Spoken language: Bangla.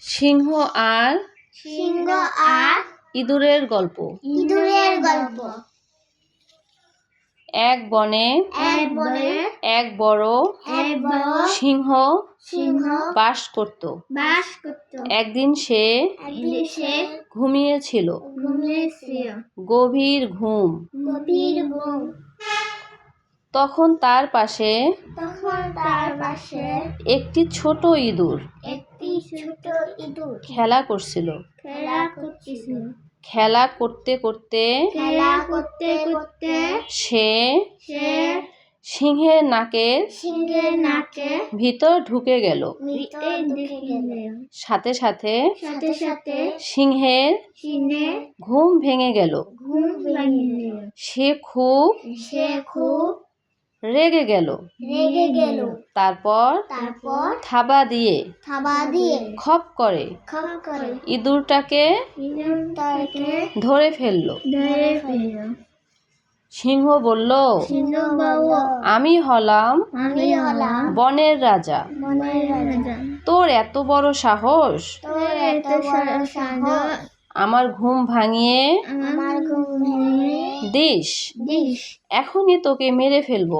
সিংহ আর ইঁদুরের গল্প। এক বনে এক বড় সিংহ বাস করত। একদিন সে ঘুমিয়েছিল গভীর ঘুম। তখন তার পাশে একটি ছোট ইঁদুর খেলা করছিল। খেলা করতে করতে সে সিংহের নাকের ভিতর ঢুকে গেল। সাথে সাথে সিংহের ঘুম ভেঙে গেল। সে খুব রেগে গেল। তারপর থাবা দিয়ে খপ করে ইঁদুরটাকে ধরে ফেলল। সিংহ বলল, আমি হলাম বনের রাজা। তোর এত বড় সাহস আমার ঘুম ভাঙিয়ে দিস? এখনই তোকে মেরে ফেলবো।